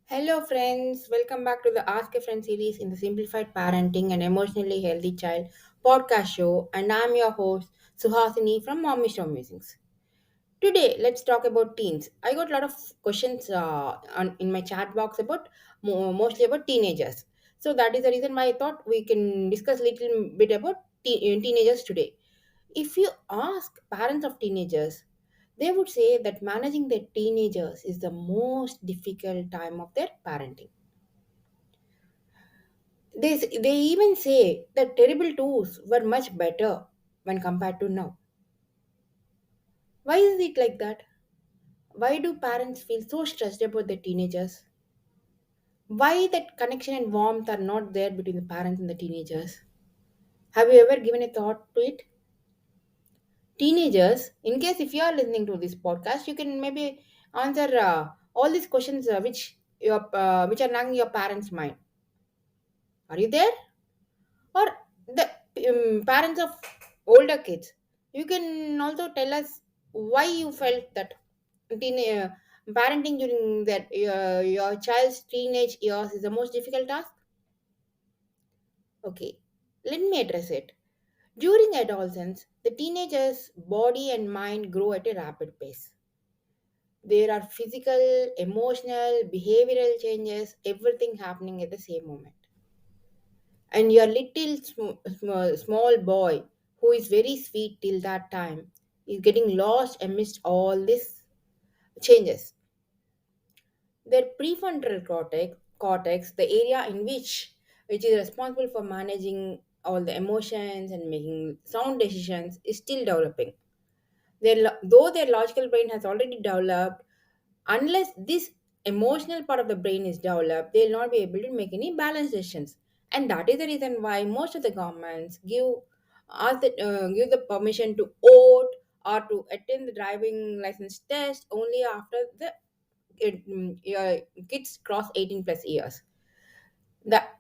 Hello, friends. Welcome back to the Ask a Friend series in the Simplified Parenting and Emotionally Healthy Child podcast show. And I'm your host, Suhasini from Mommy Show Musings. Today, let's talk about teens. I got a lot of questions in my chat box about mostly about teenagers. So that is the reason why I thought we can discuss a little bit about teenagers today. If you ask parents of teenagers, they would say that managing their teenagers is the most difficult time of their parenting. They even say that terrible tools were much better when compared to now. Why is it like that? Why do parents feel so stressed about their teenagers? Why that connection and warmth are not there between the parents and the teenagers? Have you ever given a thought to it? Teenagers, in case if you are listening to this podcast, you can maybe answer all these questions which are nagging your parents' mind. Are you there? Or the parents of older kids, you can also tell us why you felt that teen, parenting during that your child's teenage years is the most difficult task. Okay, let me address it. During adolescence, the teenager's body and mind grow at a rapid pace. There are physical, emotional, behavioral changes, everything happening at the same moment. And your little small boy, who is very sweet till that time, is getting lost amidst all these changes. Their cortex, the area in which is responsible for managing all the emotions and making sound decisions, is still developing. Though their logical brain has already developed, unless this emotional part of the brain is developed, they'll not be able to make any balanced decisions. And that is the reason why most of the governments give the permission to vote or to attend the driving license test only after your kids cross 18 plus years. That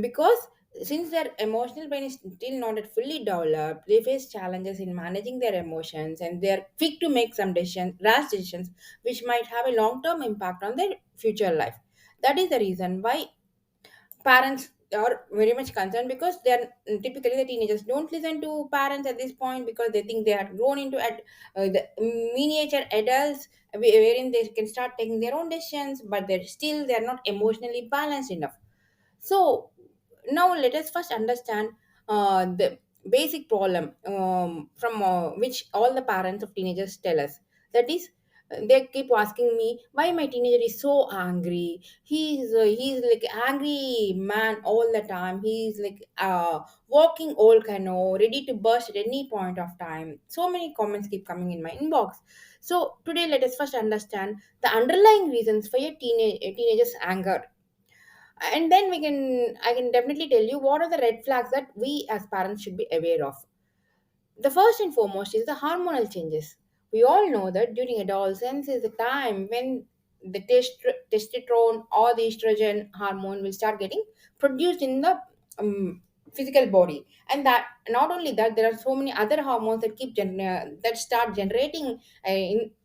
because since their emotional brain is still not yet fully developed, they face challenges in managing their emotions, and they are quick to make some rash decisions, which might have a long-term impact on their future life. That is the reason why parents are very much concerned, because they are typically the teenagers don't listen to parents at this point because they think they are grown into the miniature adults, wherein they can start taking their own decisions, but they are not emotionally balanced enough. So now let us first understand the basic problem from which all the parents of teenagers tell us. That is, they keep asking me why my teenager is so angry. He's like angry man all the time. He's like walking volcano, ready to burst at any point of time. So many comments keep coming in my inbox. So today let us first understand the underlying reasons for your teenager's anger, and then I can definitely tell you what are the red flags that we as parents should be aware of. The first and foremost is the hormonal changes. We all know that during adolescence is the time when the testosterone or the estrogen hormone will start getting produced in the physical body, and that not only that, there are so many other hormones that that start generating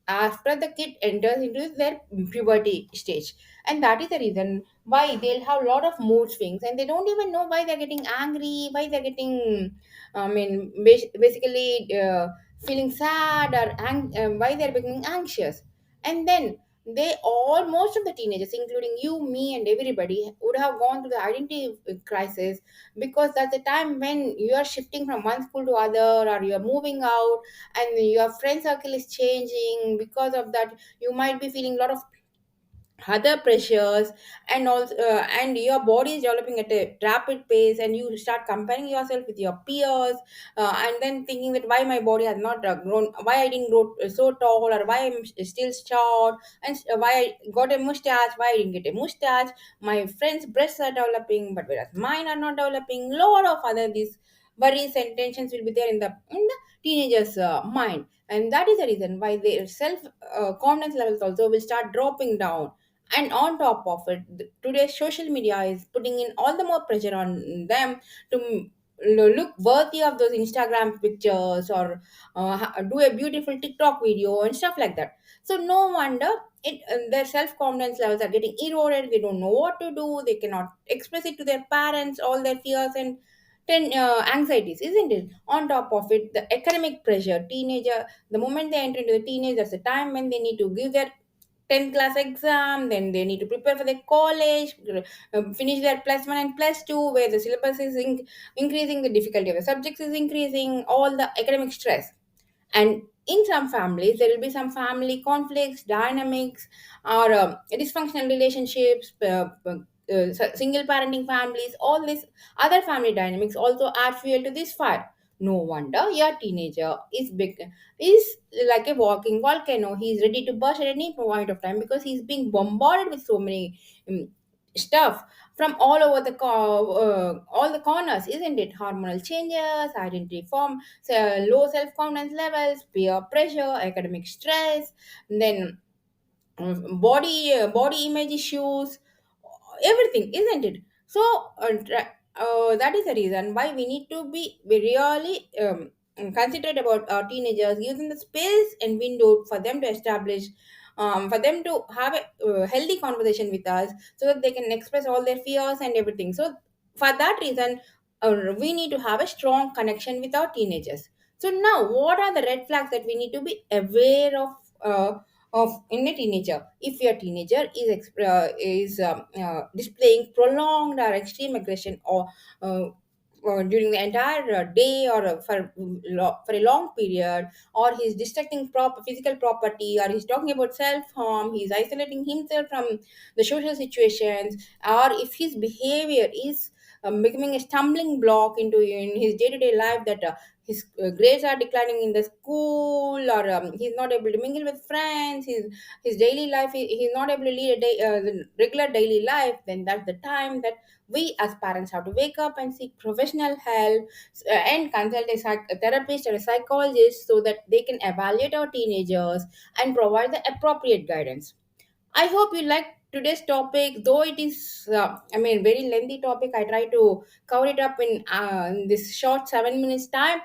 after the kid enters into their puberty stage. And that is the reason why they'll have a lot of mood swings, and they don't even know why they're getting angry, why they're getting basically feeling sad or why they're becoming anxious. And then most of the teenagers, including you, me, and everybody, would have gone through the identity crisis, because that's the time when you are shifting from one school to other, or you are moving out, and your friend circle is changing. Because of that, you might be feeling a lot of other pressures, and also and your body is developing at a rapid pace, and you start comparing yourself with your peers, and then thinking that why my body has not grown, why I didn't grow so tall, or why I'm still short, and why I got a mustache, why I didn't get a mustache. My friends breasts are developing, but whereas mine are not developing. Lot of other these worries and tensions will be there in the teenagers mind, and that is the reason why their self confidence levels also will start dropping down. And on top of it, today's social media is putting in all the more pressure on them to look worthy of those Instagram pictures, or do a beautiful TikTok video and stuff like that. So no wonder their self-confidence levels are getting eroded. They don't know what to do. They cannot express it to their parents, all their fears and anxieties, isn't it? On top of it, the academic pressure, teenager, the moment they enter into the teenage, that's the time when they need to give their 10th class exam, then they need to prepare for their college, finish their plus one and plus two, where the syllabus is increasing, the difficulty of the subjects is increasing, all the academic stress. And in some families there will be some family conflicts, dynamics, or dysfunctional relationships, single parenting families, all these other family dynamics also add fuel to this fire. No wonder your teenager is like a walking volcano. He's ready to burst at any point of time because he's being bombarded with so many stuff from all over all the corners, isn't it? Hormonal changes, identity form, low self-confidence levels, peer pressure, academic stress, then body image issues, everything, isn't it? So that is the reason why we need to be really considerate about our teenagers, using the space and window for them to establish, for them to have a healthy conversation with us, so that they can express all their fears and everything. So for that reason, we need to have a strong connection with our teenagers. So now, what are the red flags that we need to be aware of in a teenager? If your teenager is displaying prolonged or extreme aggression, or during the entire day, or for a long period, or he's distracting physical property, or he's talking about self harm, he's isolating himself from the social situations, or if his behavior is becoming a stumbling block into in his day-to-day life, that his grades are declining in the school, or he's not able to mingle with friends, his daily life, he's not able to lead the regular daily life, then that's the time that we as parents have to wake up and seek professional help, and consult a therapist or a psychologist, so that they can evaluate our teenagers and provide the appropriate guidance. I hope you like today's topic, though it is, very lengthy topic. I try to cover it up in this short 7 minutes time.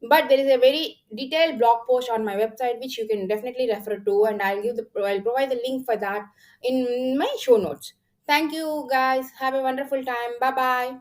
But there is a very detailed blog post on my website which you can definitely refer to, and I'll provide the link for that in my show notes. Thank you, guys. Have a wonderful time. Bye bye.